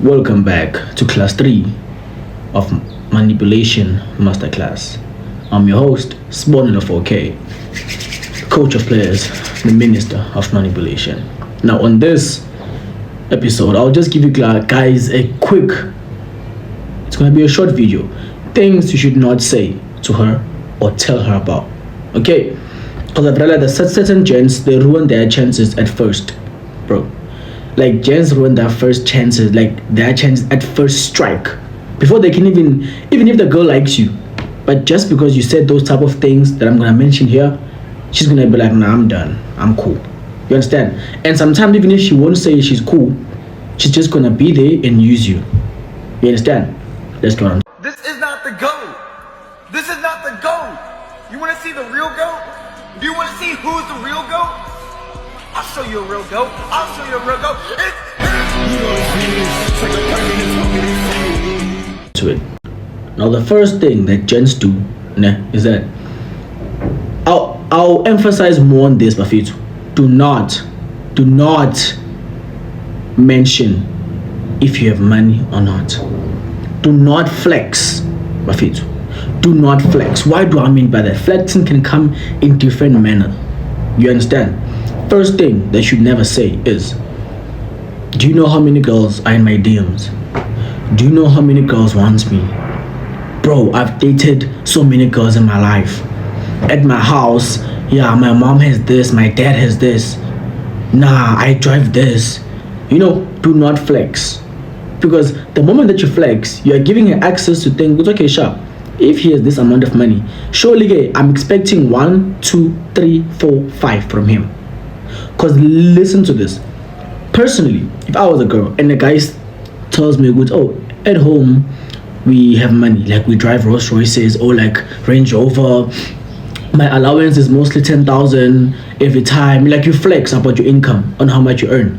Welcome back to class 3 of Manipulation Masterclass. I'm your host, Sponilo 4K, coach of players, the minister of manipulation. Now, on this episode, I'll just give you guys it's gonna be a short video. Things you should not say to her or tell her about. Okay? Because I've realized that certain gents, they ruin their chances at first, bro. Like, gents ruin their first chances, like their chance at first strike, before they can even if the girl likes you, but just because you said those type of things that I'm gonna mention here, she's gonna be like, nah, I'm done, I'm cool. You understand? And sometimes even if she won't say she's cool, she's just gonna be there and use you. You understand? Let's go on. This is not the GOAT. This is not the GOAT. You wanna see the real GOAT? Do you wanna see who's the real GOAT? I'll show you a real GOAT. I'll show you a real GOAT. To it. Now the first thing that gents do is that I'll emphasize more on this, Bafito. Do not mention if you have money or not. Do not flex, Bafito. Do not flex. Why do I mean by that? Flexing can come in different manner. You understand? First thing that you should never say is, do you know how many girls are in my DMs? Do you know how many girls want me? Bro, I've dated so many girls in my life. At my house, yeah, my mom has this, my dad has this. Nah, I drive this. You know, do not flex. Because the moment that you flex, you are giving her access to think, okay, sharp. If he has this amount of money, surely I'm expecting 1, 2, 3, 4, 5 from him. Because listen to this. Personally, if I was a girl and the guy tells me, oh, at home we have money, like we drive Rolls Royces or like Range Rover, my allowance is mostly 10,000 every time, like you flex about your income on how much you earn.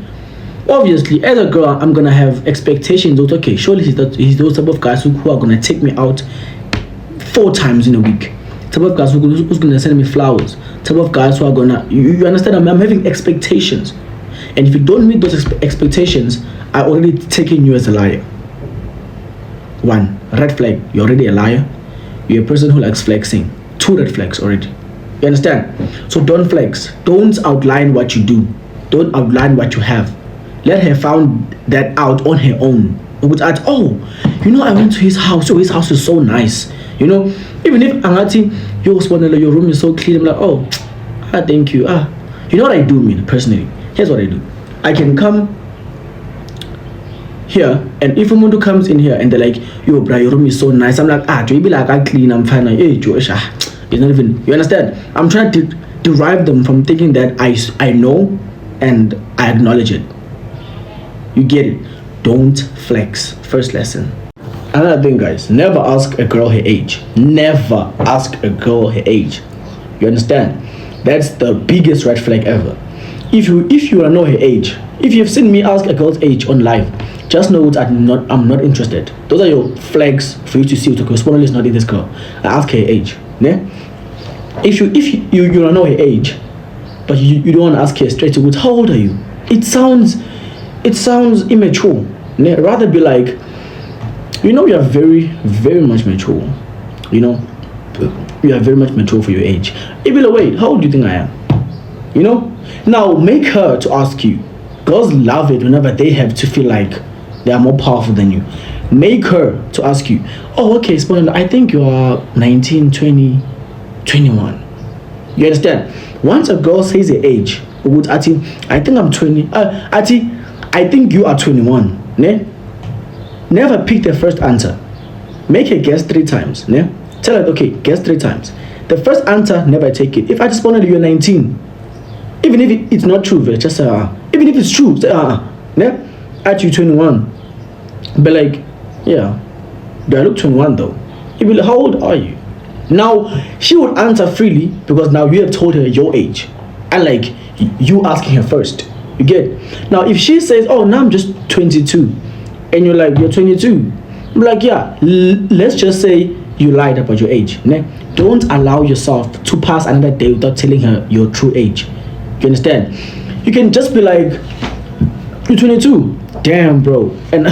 Obviously, as a girl, I'm gonna have expectations that, okay, surely he's those type of guys who are gonna take me out 4 times in a week. Type of guys who's gonna send me flowers. Type of guys who are gonna, you understand? I'm having expectations, and if you don't meet those expectations, I already taken you as a liar. 1 red flag. You're already a liar. You're a person who likes flexing. 2 red flags already. You understand? So don't flex. Don't outline what you do. Don't outline what you have. Let her find that out on her own. Oh, you know, I went to his house. So his house is so nice. You know, even if Angati, your room is so clean, I'm like, oh, thank you. You know what I do, mean personally? Here's what I do. I can come here, and if someone comes in here and they're like, yo, bro, your room is so nice, I'm like, do you be like, I clean, I'm fine. Hey, Josh, it's not even, you understand? I'm trying to derive them from thinking that I know and I acknowledge it. You get it? Don't flex. First lesson. Another thing, guys, never ask a girl her age. Never ask a girl her age. You understand? That's the biggest red flag ever. If you know her age, if you've seen me ask a girl's age on live, just know that I'm not interested. Those are your flags for you to see. Because Sponilo is not in this girl. I ask her age. Yeah? If you don't know her age, but you don't want to ask her straight to, how old are you? It sounds immature. Yeah? Rather be like, you know, you are very, very much mature. You know, you are very much mature for your age. If you're like, wait, how old do you think I am? You know? Now, make her to ask you. Girls love it whenever they have to feel like they are more powerful than you. Make her to ask you, oh, okay, Sponilo, I think you are 19, 20, 21. You understand? Once a girl says her age, I think I'm 20. I think you are 21. Ne? Never pick the first answer. Make her guess 3 times. Ne? Tell her, okay, guess 3 times. The first answer, never take it. If I just wanted you're 19, even if it's not true, just say, even if it's true, say, ne? At you 21. But like, yeah, do I look 21 though? You'll be like, how old are you? Now, she would answer freely because now you have told her your age. And like, you asking her first. You get? Now, if she says, oh, now I'm just 22. And you're like, you're 22. I'm like, yeah, let's just say you lied about your age. Ne? Don't allow yourself to pass another day without telling her your true age. You understand? You can just be like, you're 22. Damn, bro. And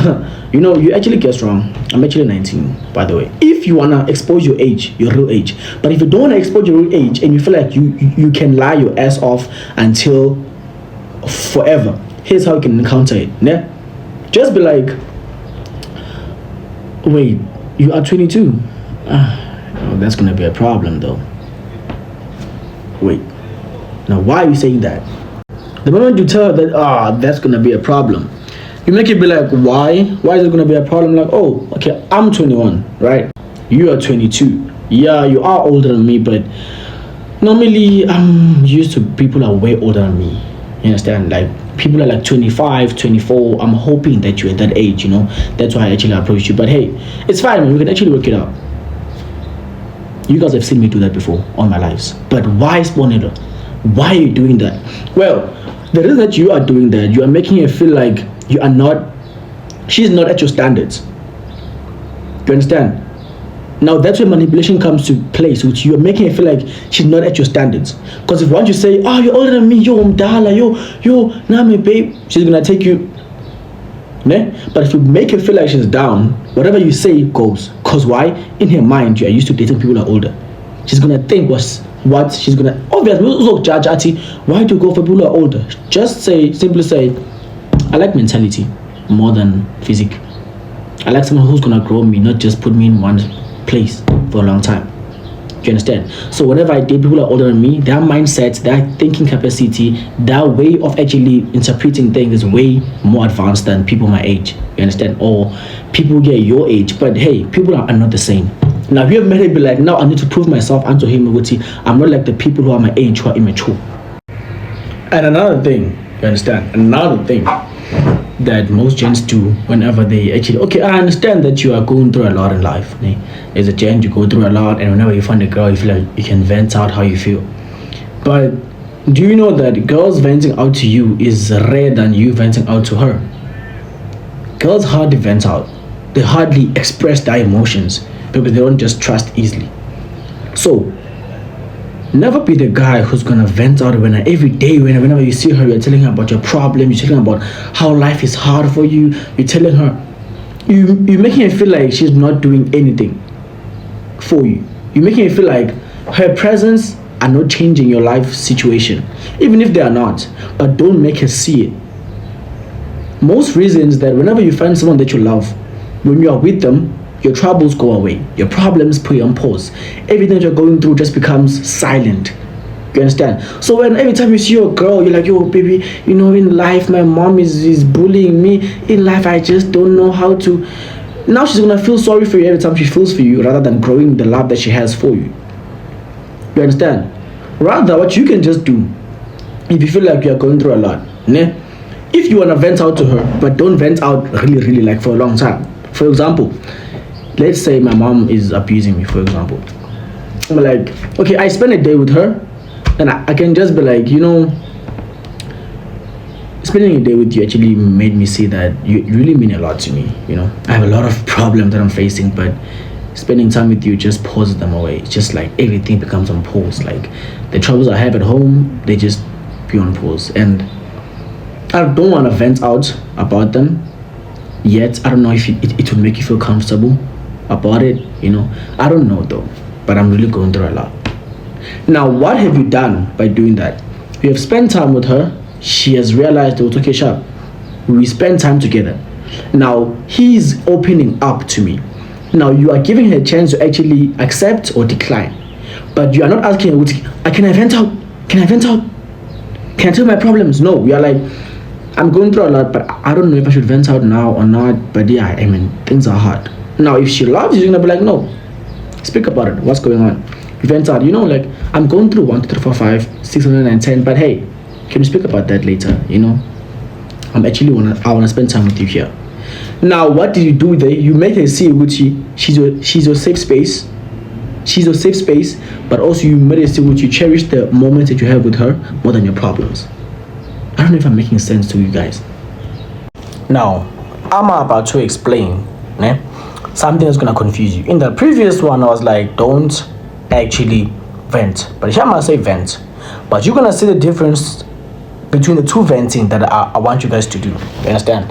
you actually guessed wrong. I'm actually 19, by the way. If you wanna expose your age, your real age, but if you don't wanna expose your real age and you feel like you can lie your ass off until forever, here's how you can encounter it. Yeah, just be like, wait, you are 22. That's gonna be a problem, though. Wait, now why are you saying that? The moment you tell her that, that's gonna be a problem, you make it be like, why? Why is it gonna be a problem? Like, oh, okay, I'm 21, right? You are 22. Yeah, you are older than me, but normally I'm used to people are way older than me. You understand? Like, people are like 25, 24. I'm hoping that you're at that age, That's why I actually approached you. But hey, it's fine, man. We can actually work it out. You guys have seen me do that before all my lives. But why, Sponilo? Why are you doing that? Well, the reason that you are doing that, you are making her feel like she's not at your standards. You understand? Now that's where manipulation comes to place, which you're making her feel like she's not at your standards. Because if once you say, oh, you're older than me, yo, mdala, yo, nami, babe, she's gonna take you. Ne? But if you make her feel like she's down, whatever you say goes. Because why? In her mind, you are used to dating people who are older. She's gonna think what she's gonna obviously judge. Why do you go for people who are older? Just simply say, I like mentality more than physique. I like someone who's gonna grow me, not just put me in one place for a long time. Do you understand? So whenever I date people who are older than me, their mindset, their thinking capacity, their way of actually interpreting things is way more advanced than people my age. You understand? Or people your age. But hey, people are not the same. Now if you have met him, be like, now I need to prove myself unto him. I'm not like the people who are my age who are immature. And another thing, you understand? Another thing that most gents do whenever they actually, okay, I understand that you are going through a lot in life. As a gent, you go through a lot, and whenever you find a girl, you feel like you can vent out how you feel. But do you know that girls venting out to you is rare than you venting out to her? Girls hardly vent out. They hardly express their emotions because they don't just trust easily. So never be the guy who's gonna vent out every day, whenever you see her, you're telling her about your problem, you're telling her about how life is hard for you, you're telling her, you're making her feel like she's not doing anything for you. You're making her feel like her presence are not changing your life situation, even if they are not, but don't make her see it. Most reasons that whenever you find someone that you love, when you are with them, your troubles go away, your problems put you on pause, everything that you're going through just becomes silent. You understand? So every time you see your girl, you're like, yo, baby, in life my mom is bullying me, in life I just don't know how to. Now she's gonna feel sorry for you every time she feels for you, rather than growing the love that she has for you. You understand? Rather, what you can just do, if you feel like you're going through a lot, if you wanna vent out to her, but don't vent out really like for a long time. For example, let's say my mom is abusing me, for example. I'm like, okay, I spend a day with her, and I can just be like, spending a day with you actually made me see that you really mean a lot to me. I have a lot of problems that I'm facing, but spending time with you just pauses them away. It's just like everything becomes on pause. Like the troubles I have at home, they just be on pause. And I don't want to vent out about them yet. I don't know if it would make you feel comfortable about it. I don't know though, but I'm really going through a lot. Now, what have you done by doing that? You have spent time with her. She has realized that, okay, sharp, we spend time together. Now he's opening up to me. Now you are giving her a chance to actually accept or decline, but you are not asking her, can I vent out? Can I tell my problems? No, you are like, I'm going through a lot, but I don't know if I should vent out now or not. But yeah, things are hard. Now if she loves you, she's gonna be like, no, speak about it. What's going on? You vent out, like, I'm going through 1, 2, 3, 4, 5, 610, but hey, can we speak about that later? I wanna spend time with you here. Now, what did you do there? You make her see Gucci. She's your safe space. She's your safe space, but also you made her see Gucci. You cherish the moments that you have with her more than your problems. I don't know if I'm making sense to you guys. Now, I'm about to explain something that's gonna confuse you. In the previous one, I was like, don't actually vent, but here I'm gonna say vent. But you're gonna see the difference between the two venting that I want you guys to do. You understand?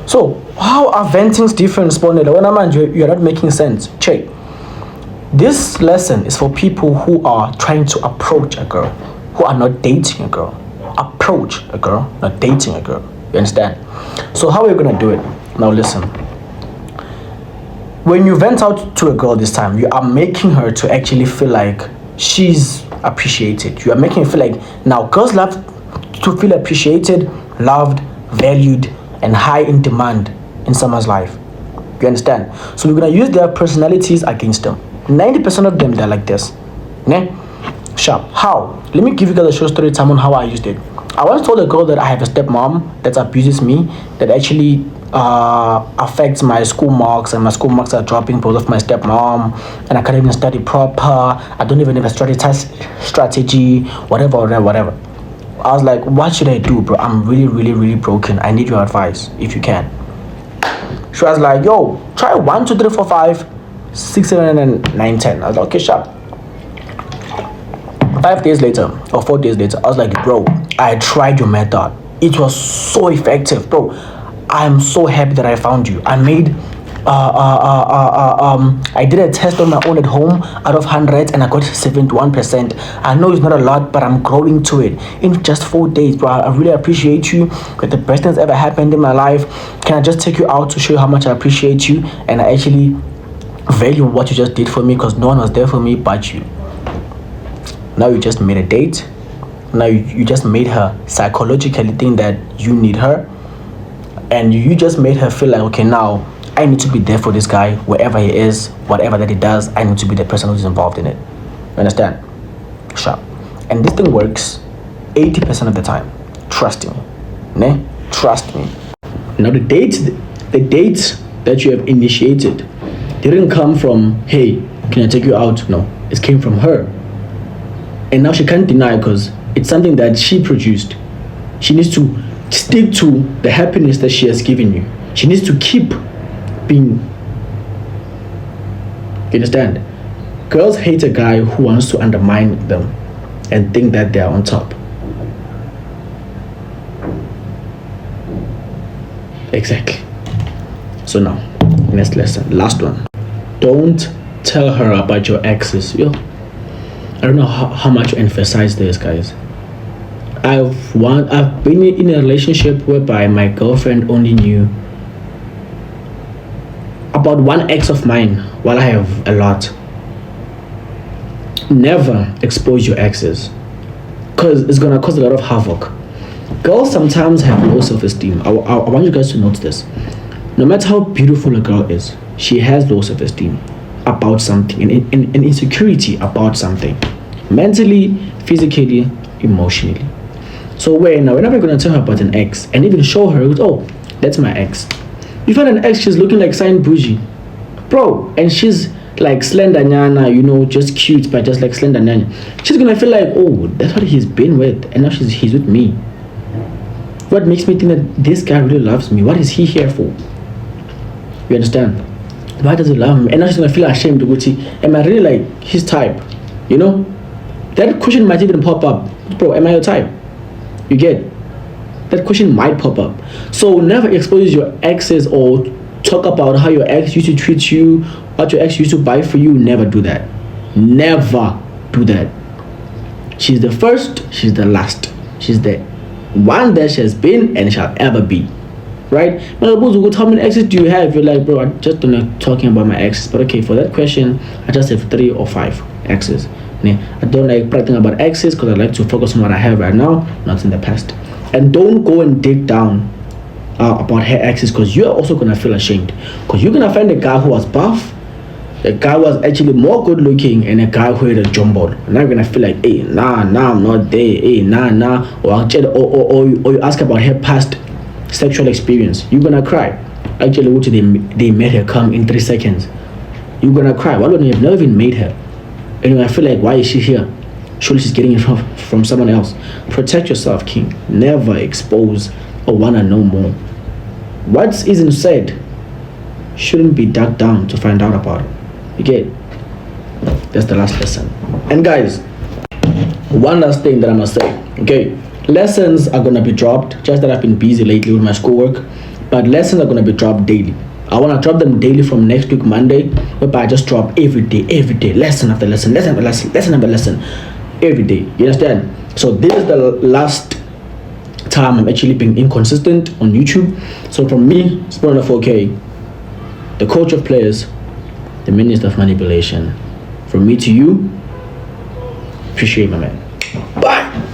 So how are ventings different, Sponella? When I'm you're not making sense. Check. This lesson is for people who are trying to approach a girl, who are not dating a girl. Approach a girl, not dating a girl. You understand? So how are you gonna do it? Now listen. When you vent out to a girl this time, you are making her to actually feel like she's appreciated. You are making her feel like now girls love to feel appreciated, loved, valued, and high in demand in someone's life. You understand? So we're gonna use their personalities against them. 90% of them, they're like this. Ne? Sharp. How? Let me give you guys a short story time on how I used it. I once told a girl that I have a stepmom that abuses me, that actually affects my school marks, and my school marks are dropping because of my stepmom, and I can't even study proper. I don't even have a strategy, whatever. I was like, what should I do, bro? I'm really broken. I need your advice, if you can. She was like, yo, try 1, 2, 3, 4, 5, 6, 7, and 9, 10. I was like, okay, sharp. 5 days later, or 4 days later, I was like, bro, I tried your method. It was so effective, bro. I'm so happy that I found you. I made I did a test on my own at home out of 100 and I got 71%. I know it's not a lot, but I'm growing to it in just 4 days, bro. I really appreciate you. But the best thing's ever happened in my life. Can I just take you out to show you how much I appreciate you, and I actually value what you just did for me, because no one was there for me but you. Now you just made a date. Now you just made her psychologically think that you need her, and you just made her feel like, okay, now I need to be there for this guy wherever he is, whatever that he does. I need to be the person who's involved in it. You understand? Sharp. And this thing works 80% of the time. Trust me. Ne? Trust me. Now the dates that you have initiated didn't come from, hey, can I take you out? No, it came from her. And now she can't deny, because it's something that she produced. She needs to stick to the happiness that she has given you. She needs to keep being. You understand? Girls hate a guy who wants to undermine them and think that they are on top. Exactly. So now, next lesson, last one. Don't tell her about your exes. Yo, I don't know how much to emphasize this, guys. I've been in a relationship whereby my girlfriend only knew about one ex of mine, while I have a lot. Never expose your exes, because it's gonna cause a lot of havoc. Girls sometimes have low self-esteem. I want you guys to note this. No matter how beautiful a girl is, she has low self-esteem about something, and insecurity about something, mentally, physically, emotionally. So whenever you're gonna tell her about an ex and even show her, oh, that's my ex. You find an ex, she's looking like Sign Bougie, bro, and she's like slender nyana, you know, just cute, but just like slender nyana. She's gonna feel like, oh, that's what he's been with, and now he's with me. What makes me think that this guy really loves me? What is he here for? You understand? Why does he love me? And now she's gonna feel ashamed to go see, am I really like his type? You know? That question might even pop up. Bro, am I your type? You get? That question might pop up. So never expose your exes or talk about how your ex used to treat you, what your ex used to buy for you. Never do that. Never do that. She's the first, she's the last. She's the one that she has been and shall ever be. Right? How many exes do you have? You're like, bro, I'm just not talking about my exes. But okay, for that question, I just have 3 or 5 exes. I don't like bragging about exes, because I like to focus on what I have right now, not in the past. And don't go and dig down about her exes, because you're also gonna feel ashamed, because you're gonna find a guy who was buff, a guy who was actually more good looking, and a guy who had a jumbo. And now you're gonna feel like, hey, nah, I'm not there, hey, nah, or you ask about her past sexual experience. You're gonna cry. Actually, they made her come in 3 seconds. You're gonna cry. Why don't you have never even made her? And I feel like, why is she here? Surely she's getting it from someone else. Protect yourself, king. Never expose or wanna know more. What isn't said shouldn't be dug down to find out about it. You get? That's the last lesson. And guys, one last thing that I must say. Okay, lessons are gonna be dropped. Just that I've been busy lately with my schoolwork, but lessons are gonna be dropped daily. I wanna drop them daily from next week Monday, whereby I just drop every day, lesson after lesson, lesson after lesson, every day. You understand? So this is the last time I'm actually being inconsistent on YouTube. So from me, Spawner 4K, the coach of players, the minister of manipulation. From me to you, appreciate my man. Bye.